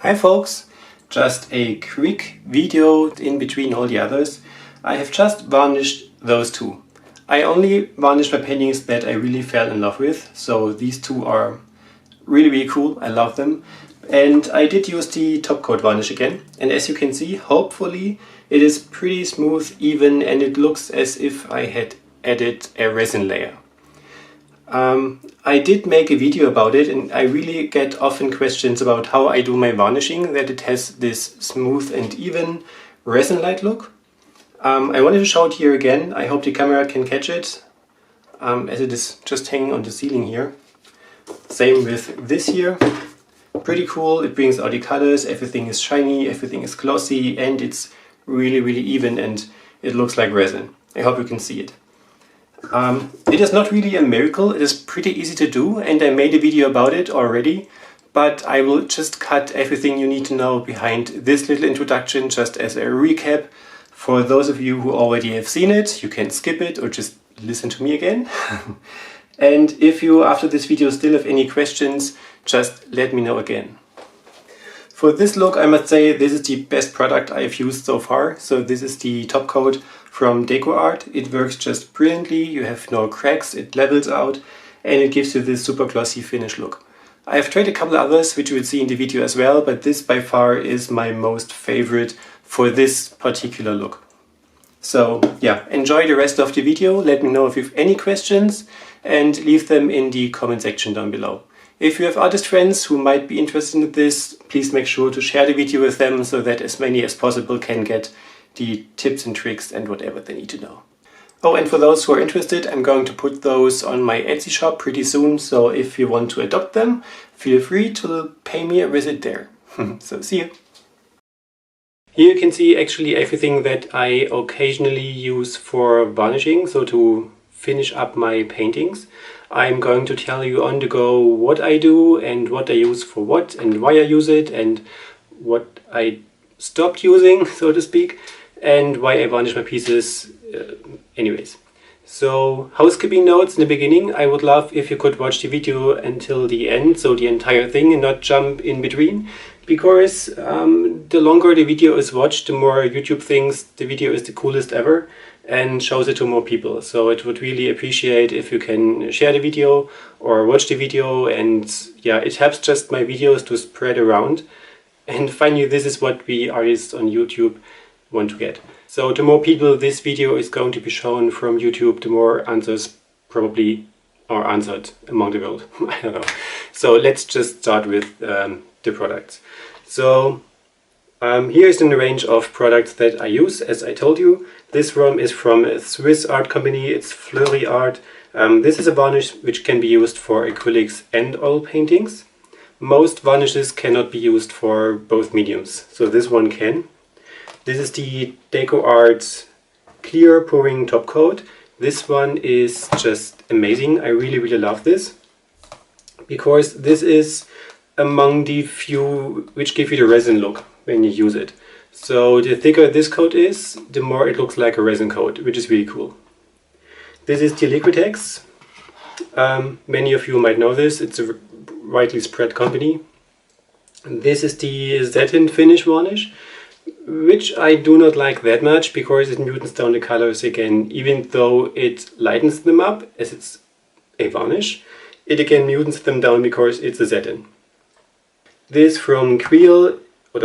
Hi folks, just a quick video in between all the others. I have just varnished those two. I only varnished my paintings that I really fell in love with, so these two are really cool, I love them. And I did use the top coat varnish again, and as you can see, hopefully it is pretty smooth, even, and it looks as if I had added a resin layer. I did make a video about it, and I really get often questions about how I do my varnishing, that it has this smooth and even resin-like look. I wanted to show it here again. I hope the camera can catch it, as it is just hanging on the ceiling here. Same with this here. Pretty cool, it brings out the colors, everything is shiny, everything is glossy, and it's really even, and it looks like resin. I hope you can see it. It is not really a miracle, it is pretty easy to do, and I made a video about it already, but I will just cut everything you need to know behind this little introduction just as a recap. For those of you who already have seen it, you can skip it or just listen to me again. And if you after this video still have any questions, just let me know again. For this look, I must say this is the best product I've used so far. So this is the top coat from DecoArt. It works just brilliantly, you have no cracks, it levels out, and it gives you this super glossy finish look. I have tried a couple others which you will see in the video as well, but this by far is my most favorite for this particular look. So yeah, enjoy the rest of the video, let me know if you have any questions and leave them in the comment section down below. If you have artist friends who might be interested in this, please make sure to share the video with them so that as many as possible can get the tips and tricks and whatever they need to know. Oh, and for those who are interested, I'm going to put those on my Etsy shop pretty soon, so if you want to adopt them, feel free to pay me a visit there. So see you! Here you can see actually everything that I occasionally use for varnishing, so to finish up my paintings. I'm going to tell you on the go what I do and what I use for what and why I use it and what I stopped using, so to speak, and why I varnish my pieces anyways. So housekeeping notes in the beginning, I would love if you could watch the video until the end, so the entire thing, and not jump in between, because the longer the video is watched, the more YouTube thinks the video is the coolest ever and shows it to more people. So it would really appreciate if you can share the video or watch the video, and yeah, it helps just my videos to spread around. And finally, this is what we artists on YouTube want to get. So the more people this video is going to be shown from YouTube, the more answers probably are answered among the world. I don't know. So let's just start with the products. So here is the range of products that I use, as I told you. This one is from a Swiss art company, it's Fleury Art. This is a varnish which can be used for acrylics and oil paintings. Most varnishes cannot be used for both mediums, so this one can. This is the DecoArt Clear Pouring Top Coat. This one is just amazing, I really love this, because this is among the few which give you the resin look when you use it. So the thicker this coat is, the more it looks like a resin coat, which is really cool. This is the Liquitex. Many of you might know this, it's a widely spread company. This is the satin finish varnish, which I do not like that much because it mutants down the colors again. Even though it lightens them up as it's a varnish, it again mutants them down because it's a satin. This from Crayola, I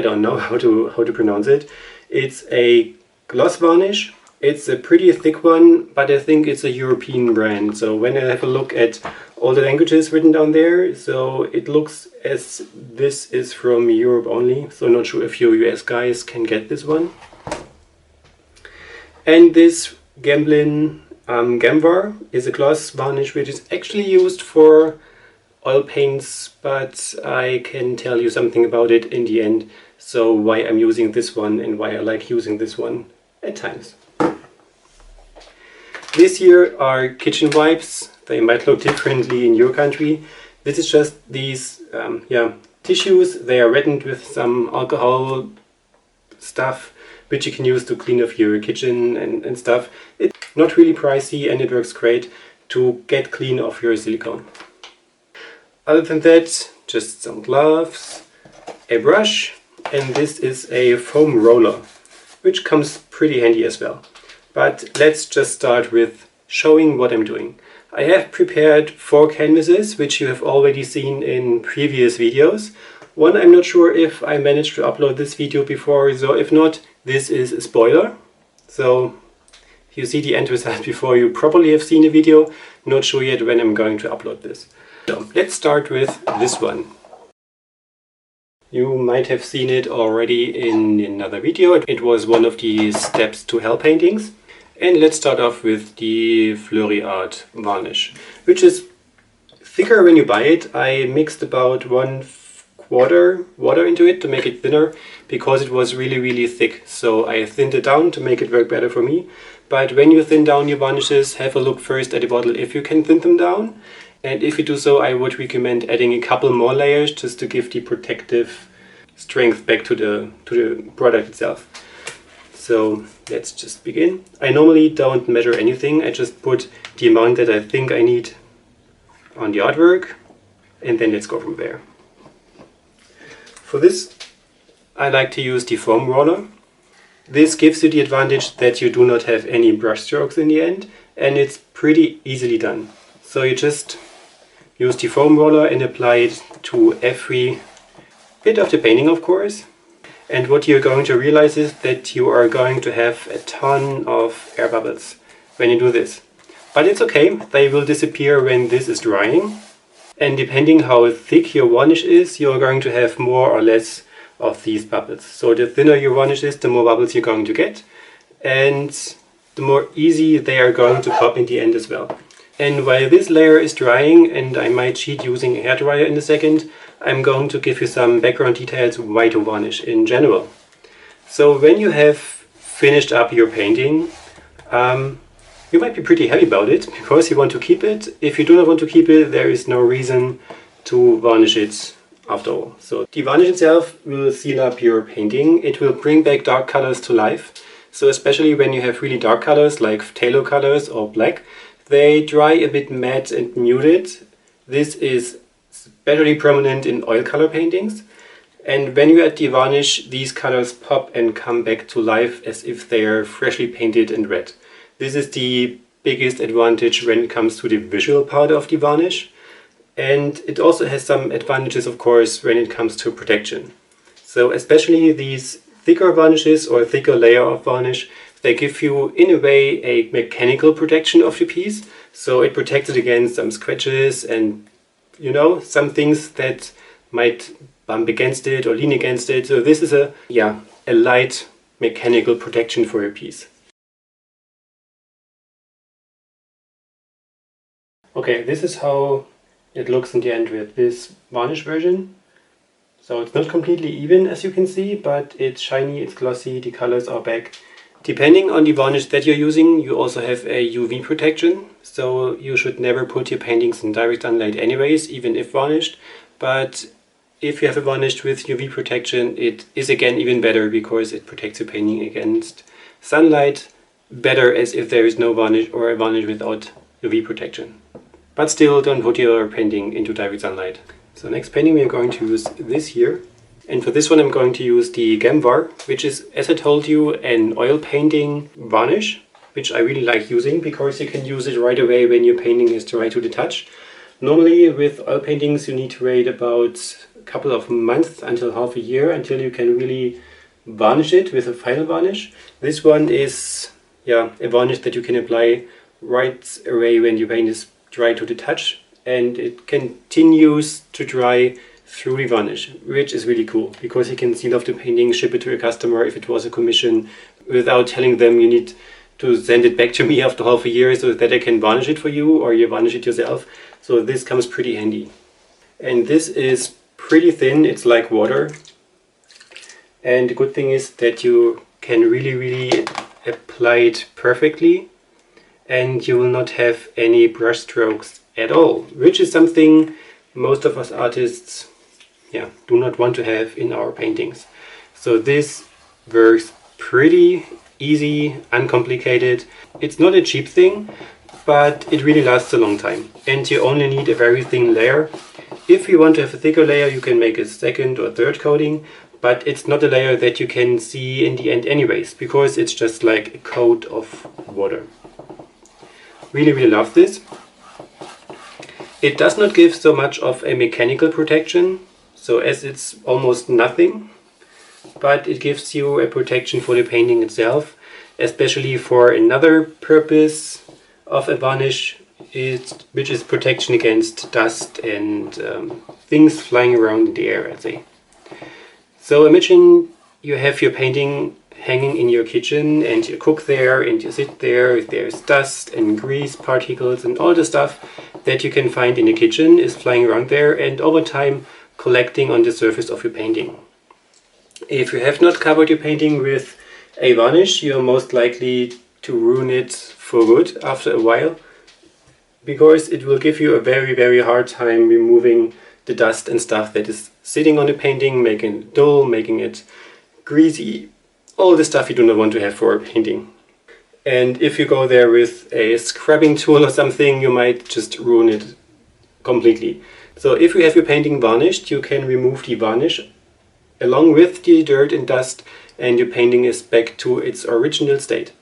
don't know how to pronounce it. It's a gloss varnish. It's a pretty thick one, but I think it's a European brand. So when I have a look at all the languages written down there, so it looks as this is from Europe only. So not sure if you US guys can get this one. And this Gamblin Gamvar is a gloss varnish which is actually used for oil paints, but I can tell you something about it in the end, so why I'm using this one and why I like using this one at times. This here are kitchen wipes. They might look differently in your country. This is just these tissues. They are reddened with some alcohol stuff which you can use to clean off your kitchen and stuff. It's not really pricey and it works great to get clean off your silicone. Other than that, just some gloves, a brush, and this is a foam roller, which comes pretty handy as well. But let's just start with showing what I'm doing. I have prepared 4 canvases, which you have already seen in previous videos. One, I'm not sure if I managed to upload this video before, so if not, this is a spoiler. So if you see the end result before, you probably have seen the video. Not sure yet when I'm going to upload this. So let's start with this one. You might have seen it already in another video. It was one of the steps to hell paintings. And let's start off with the Art Varnish, which is thicker when you buy it. I mixed about 1/4 water into it to make it thinner because it was really thick. So I thinned it down to make it work better for me. But when you thin down your varnishes, have a look first at the bottle if you can thin them down. And if you do so, I would recommend adding a couple more layers just to give the protective strength back to the product itself. So let's just begin. I normally don't measure anything. I just put the amount that I think I need on the artwork, and then let's go from there. For this, I like to use the foam roller. This gives you the advantage that you do not have any brush strokes in the end, and it's pretty easily done. So you just use the foam roller and apply it to every bit of the painting, of course. And what you're going to realize is that you are going to have a ton of air bubbles when you do this. But it's okay, they will disappear when this is drying. And depending how thick your varnish is, you're going to have more or less of these bubbles. So the thinner your varnish is, the more bubbles you're going to get. And the more easy they are going to pop in the end as well. And while this layer is drying, and I might cheat using a hairdryer in a second, I'm going to give you some background details why to varnish in general. So when you have finished up your painting, you might be pretty happy about it because you want to keep it. If you do not want to keep it, there is no reason to varnish it after all. So the varnish itself will seal up your painting. It will bring back dark colors to life. So especially when you have really dark colors like phthalo colors or black, they dry a bit matte and muted. This is especially prominent in oil color paintings. And when you add the varnish, these colors pop and come back to life as if they are freshly painted and red. This is the biggest advantage when it comes to the visual part of the varnish. And it also has some advantages, of course, when it comes to protection. So especially these thicker varnishes or thicker layer of varnish, they give you, in a way, a mechanical protection of the piece. So it protects it against some scratches and, you know, some things that might bump against it or lean against it. So this is a light mechanical protection for your piece. Okay, this is how it looks in the end with this varnish version. So it's not completely even, as you can see, but it's shiny, it's glossy, the colors are back. Depending on the varnish that you're using, you also have a UV protection. So you should never put your paintings in direct sunlight anyways, even if varnished. But if you have a varnish with UV protection, it is again even better because it protects your painting against sunlight better as if there is no varnish or a varnish without UV protection. But still, don't put your painting into direct sunlight. So next painting we are going to use this here. And for this one I'm going to use the Gemvar, which is, as I told you, an oil painting varnish, which I really like using because you can use it right away when your painting is dry to the touch. Normally with oil paintings you need to wait about a couple of months until half a year until you can really varnish it with a final varnish. This one is a varnish that you can apply right away when your paint is dry to the touch, and it continues to dry through the varnish, which is really cool because you can seal off the painting, ship it to a customer if it was a commission without telling them you need to send it back to me after half a year so that I can varnish it for you or you varnish it yourself. So this comes pretty handy. And this is pretty thin, it's like water. And the good thing is that you can really apply it perfectly and you will not have any brush strokes at all, which is something most of us artists do not want to have in our paintings. So this works pretty easy, uncomplicated. It's not a cheap thing, but it really lasts a long time. And you only need a very thin layer. If you want to have a thicker layer, you can make a second or third coating, but it's not a layer that you can see in the end anyways, because it's just like a coat of water. Really, really love this. It does not give so much of a mechanical protection, so as it's almost nothing, but it gives you a protection for the painting itself, especially for another purpose of a varnish, which is protection against dust and things flying around in the air, I'd say. So imagine you have your painting hanging in your kitchen and you cook there and you sit there, there's dust and grease particles and all the stuff that you can find in the kitchen is flying around there and over time collecting on the surface of your painting. If you have not covered your painting with a varnish, you're most likely to ruin it for good after a while, because it will give you a very, very hard time removing the dust and stuff that is sitting on the painting, making it dull, making it greasy, all the stuff you do not want to have for a painting. And if you go there with a scrubbing tool or something, you might just ruin it completely. So if you have your painting varnished, you can remove the varnish along with the dirt and dust, and your painting is back to its original state.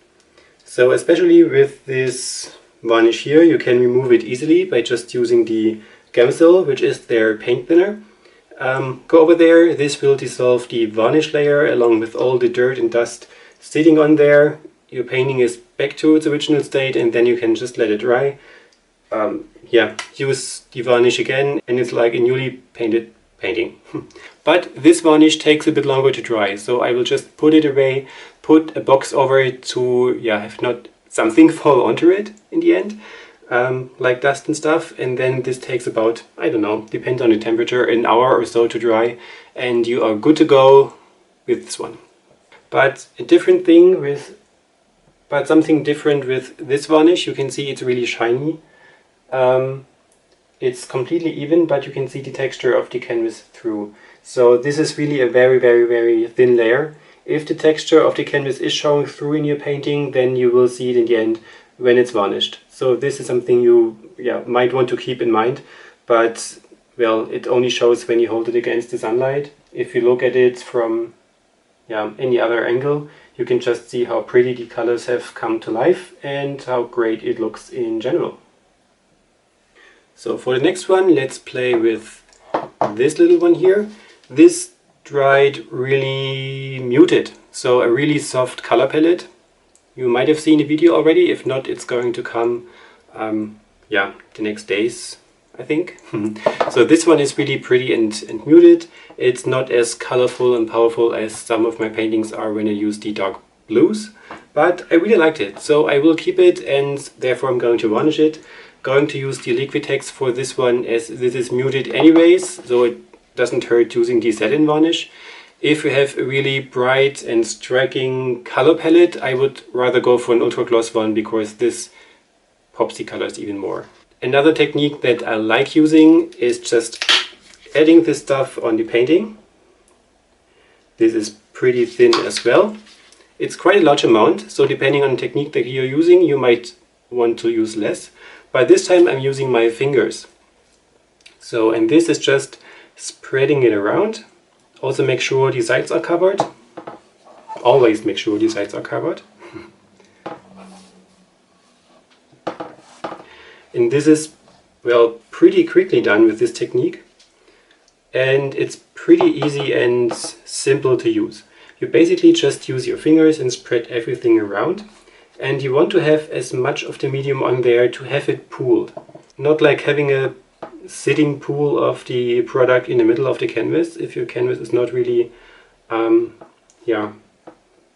So especially with this varnish here, you can remove it easily by just using the Gamsol, which is their paint thinner. Go over there, this will dissolve the varnish layer along with all the dirt and dust sitting on there. Your painting is back to its original state and then you can just let it dry. Use the varnish again and it's like a newly painted painting. But this varnish takes a bit longer to dry, so I will just put it away, put a box over it to have not something fall onto it in the end, like dust and stuff, and then this takes about, I don't know, depends on the temperature, an hour or so to dry, and you are good to go with this one. But something different with this varnish, you can see it's really shiny. It's completely even, but you can see the texture of the canvas through. So this is really a very, very, very thin layer. If the texture of the canvas is showing through in your painting, then you will see it in the end when it's varnished. So this is something you might want to keep in mind, but well, it only shows when you hold it against the sunlight. If you look at it from any other angle, you can just see how pretty the colors have come to life and how great it looks in general. So for the next one, let's play with this little one here. This dried really muted, so a really soft color palette. You might have seen the video already, if not it's going to come the next days, I think. So this one is really pretty and muted. It's not as colorful and powerful as some of my paintings are when I use the dark blues, but I really liked it, so I will keep it and therefore I'm going to varnish it. Going to use the Liquitex for this one as this is muted anyways, so it doesn't hurt using the satin varnish. If you have a really bright and striking color palette, I would rather go for an ultra gloss one because this pops the colors even more. Another technique that I like using is just adding this stuff on the painting. This is pretty thin as well. It's quite a large amount, so depending on the technique that you're using, you might want to use less. By this time I'm using my fingers. So, and this is just spreading it around. Also make sure the sides are covered. Always make sure the sides are covered. And this is, well, pretty quickly done with this technique. And it's pretty easy and simple to use. You basically just use your fingers and spread everything around. And you want to have as much of the medium on there to have it pooled. Not like having a sitting pool of the product in the middle of the canvas, if your canvas is not really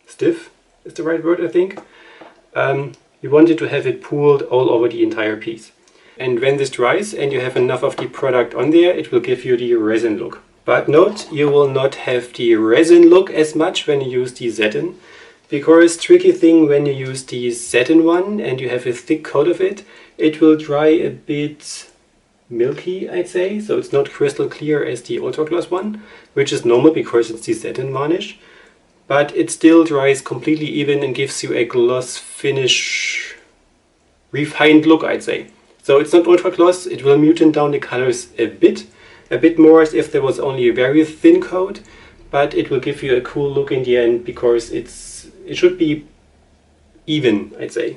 stiff is the right word, I think. You wanted to have it pooled all over the entire piece. And when this dries and you have enough of the product on there, it will give you the resin look. But note, you will not have the resin look as much when you use the satin, because tricky thing when you use the satin one and you have a thick coat of it, it will dry a bit milky, I'd say. So it's not crystal clear as the ultra gloss one, which is normal because it's the satin varnish. But it still dries completely even and gives you a gloss finish, refined look, I'd say. So it's not ultra gloss, it will mute down the colors a bit, a bit more as if there was only a very thin coat, but it will give you a cool look in the end because it should be even, I'd say.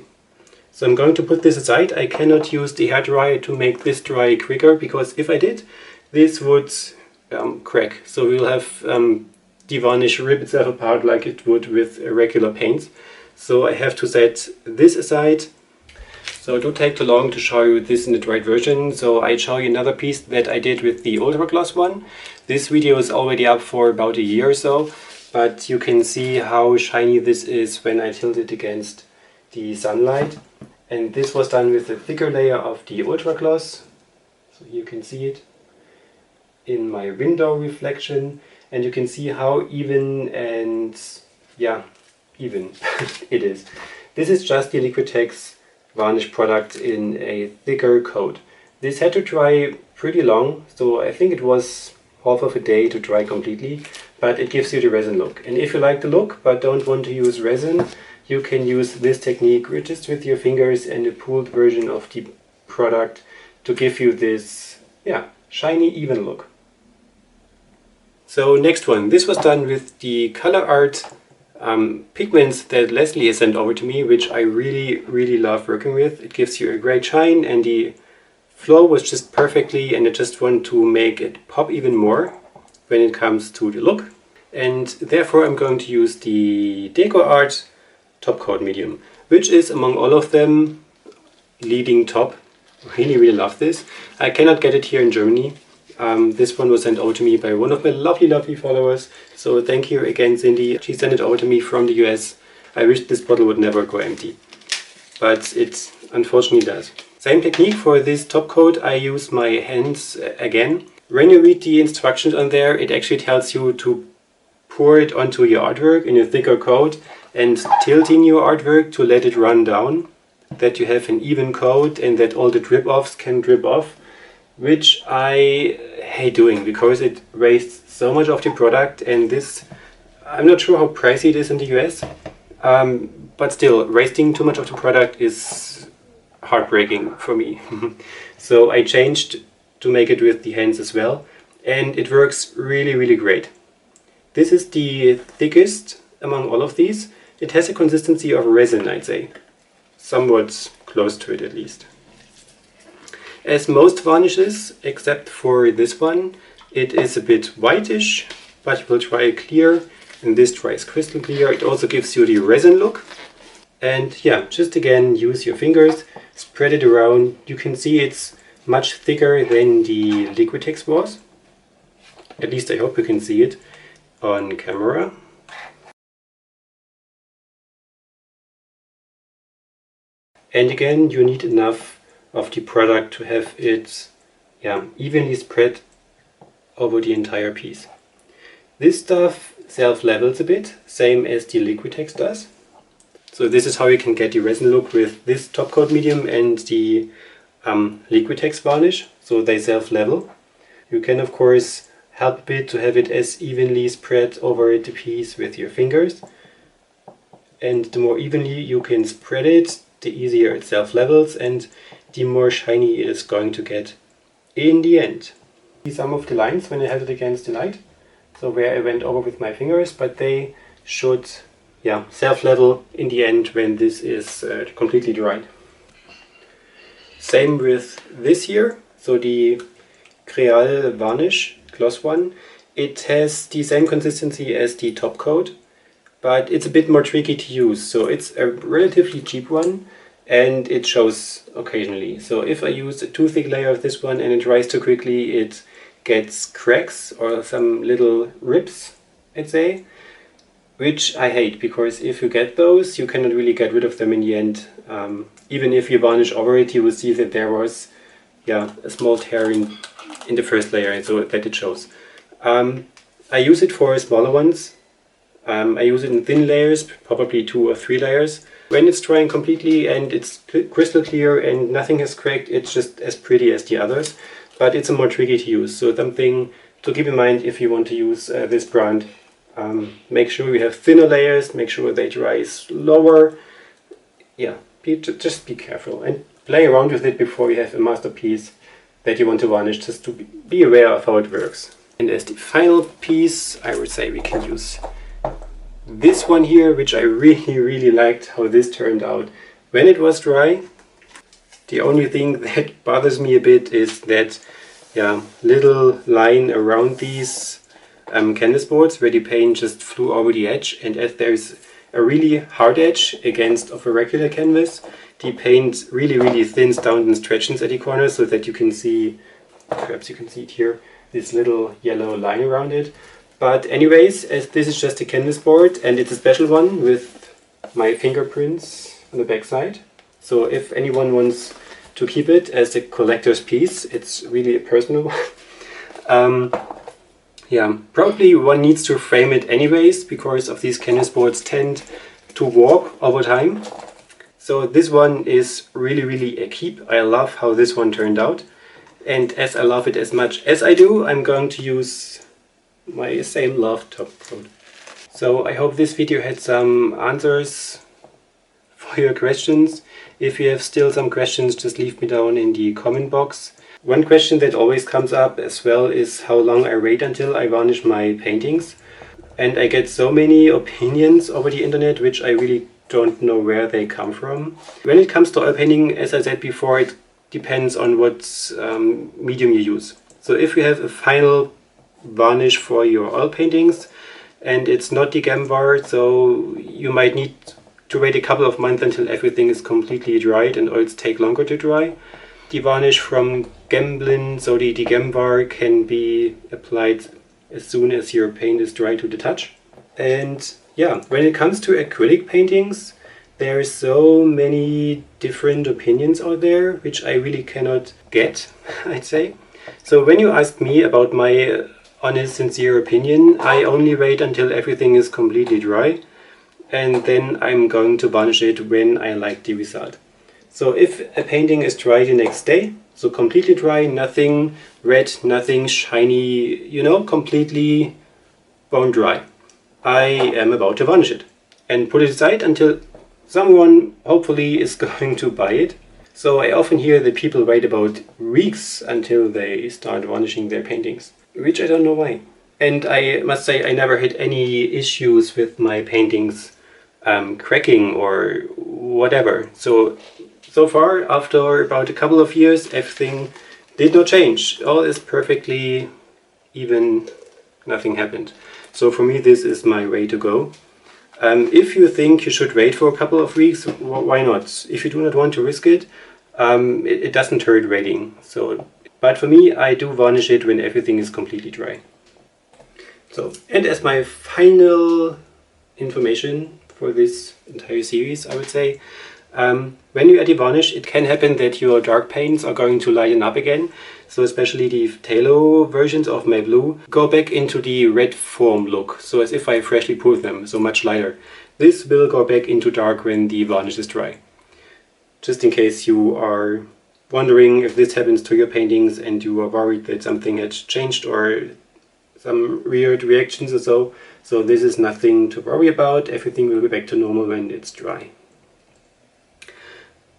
So I'm going to put this aside. I cannot use the hairdryer to make this dry quicker, because if I did, this would crack. So we'll have the varnish rip itself apart like it would with regular paints. So I have to set this aside. So don't take too long to show you this in the dried version. So I show you another piece that I did with the ultra gloss one. This video is already up for about a year or so, but you can see how shiny this is when I tilt it against the sunlight. And this was done with a thicker layer of the ultra gloss. So you can see it in my window reflection, and you can see how even and even it is. This is just the Liquitex varnish product in a thicker coat. This had to dry pretty long, so I think it was half of a day to dry completely, but it gives you the resin look. And if you like the look but don't want to use resin, you can use this technique just with your fingers and a pooled version of the product to give you this shiny even look. So next one, this was done with the color art pigments that Leslie has sent over to me, which I really love working with. It gives you a great shine and the flow was just perfectly, and I just want to make it pop even more when it comes to the look. And therefore I'm going to use the DecoArt top coat medium, which is among all of them leading top. Really love this. I cannot get it here in Germany. This one was sent over to me by one of my lovely followers, so thank you again, Cindy. She sent it over to me from the US. I wish this bottle would never go empty, but it unfortunately does. Same technique for this top coat. I use my hands again. When you read the instructions on there, it actually tells you to pour it onto your artwork in a thicker coat and tilting your artwork to let it run down, that you have an even coat and that all the drip offs can drip off, which I hate doing because it wastes so much of the product. And this, I'm not sure how pricey it is in the US, but still, wasting too much of the product is heartbreaking for me. So I changed to make it with the hands as well, and it works really great. This is the thickest among all of these. It has a consistency of resin, I'd say. Somewhat close to it at least. As most varnishes, except for this one, it is a bit whitish, but it will dry clear, and this dries crystal clear. It also gives you the resin look. And yeah, just again, use your fingers, spread it around. You can see it's much thicker than the Liquitex was. At least I hope you can see it on camera. And again, you need enough of the product to have it evenly spread over the entire piece. This stuff self-levels a bit, same as the Liquitex does. So this is how you can get the resin look with this top coat medium and the Liquitex varnish, so they self-level. You can of course help a bit to have it as evenly spread over the piece with your fingers. And the more evenly you can spread it, the easier it self-levels and the more shiny it is going to get in the end. See some of the lines when I held it against the light, so where I went over with my fingers, but they should self-level in the end when this is completely dried. Same with this here, so the Crayola Varnish gloss one. It has the same consistency as the top coat, but it's a bit more tricky to use. So it's a relatively cheap one and it shows occasionally. So if I use a too thick layer of this one and it dries too quickly, it gets cracks or some little rips, I'd say, which I hate, because if you get those, you cannot really get rid of them in the end. Even if you varnish over it, you will see that there was a small tear in the first layer, so that it shows. I use it for smaller ones. I use it in thin layers, probably 2 or 3 layers. When it's drying completely and it's crystal clear and nothing has cracked, it's just as pretty as the others, but it's a more tricky to use. So something to keep in mind if you want to use this brand. Make sure you have thinner layers, make sure they dry slower. Just be careful and play around with it before you have a masterpiece that you want to varnish, just to be aware of how it works. And as the final piece, I would say we can use this one here, which I really liked how this turned out when it was dry. The only thing that bothers me a bit is that little line around these canvas boards where the paint just flew over the edge, and as there's a really hard edge against of a regular canvas, the paint really thins down and stretches at the corner, so that you can see, perhaps you can see it here, this little yellow line around it. But anyways, as this is just a canvas board and it's a special one with my fingerprints on the back side, so if anyone wants to keep it as a collector's piece, it's really a personal one. Yeah, probably one needs to frame it anyways, because of these canvas boards tend to warp over time. So this one is really a keep. I love how this one turned out. And as I love it as much as I do, I'm going to use my same love top coat. So I hope this video had some answers for your questions. If you have still some questions, just leave me down in the comment box. One question that always comes up as well is how long I wait until I varnish my paintings. And I get so many opinions over the internet, which I really don't know where they come from. When it comes to oil painting, as I said before, it depends on what medium you use. So if you have a final varnish for your oil paintings and it's not the DecoArt, so you might need to wait a couple of months until everything is completely dried, and oils take longer to dry. The varnish from Gemblin, so the DecoArt, can be applied as soon as your paint is dry to the touch. And yeah, when it comes to acrylic paintings, there are so many different opinions out there, which I really cannot get, I'd say. So when you ask me about my honest, sincere opinion, I only wait until everything is completely dry, and then I'm going to varnish it when I like the result. So if a painting is dry the next day, so completely dry, nothing red, nothing shiny, you know, completely bone dry, I am about to varnish it and put it aside until someone hopefully is going to buy it. So I often hear that people wait about weeks until they start varnishing their paintings, which I don't know why. And I must say I never had any issues with my paintings cracking or whatever. So far, after about a couple of years, everything did not change. All is perfectly even, nothing happened. So for me, this is my way to go. If you think you should wait for a couple of weeks, why not? If you do not want to risk it, it doesn't hurt waiting. But for me, I do varnish it when everything is completely dry. So, and as my final information for this entire series, I would say, when you add a varnish, it can happen that your dark paints are going to lighten up again. So especially the Phthalo versions of my blue go back into the red foam look, so as if I freshly poured them, so much lighter. This will go back into dark when the varnish is dry. Just in case you are wondering if this happens to your paintings and you are worried that something had changed or some weird reactions or so. So this is nothing to worry about. Everything will be back to normal when it's dry.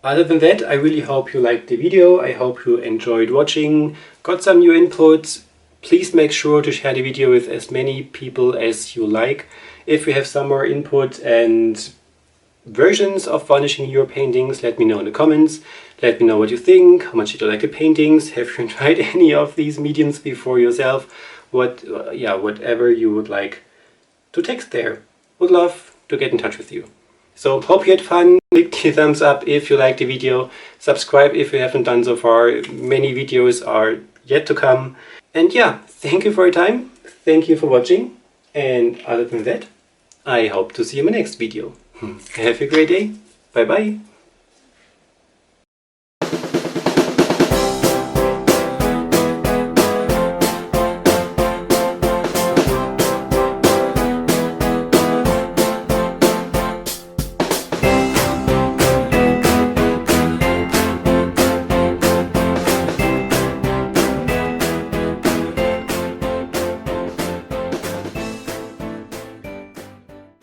Other than that, I really hope you liked the video. I hope you enjoyed watching, got some new input. Please make sure to share the video with as many people as you like. If you have some more input and versions of varnishing your paintings, let me know in the comments. Let me know what you think. How much did you like the paintings? Have you tried any of these mediums before yourself? Whatever you would like to text there. Would love to get in touch with you. So hope you had fun. Click the thumbs up if you liked the video. Subscribe if you haven't done so far. Many videos are yet to come. And yeah, thank you for your time. Thank you for watching. And other than that, I hope to see you in my next video. Have a great day. Bye bye.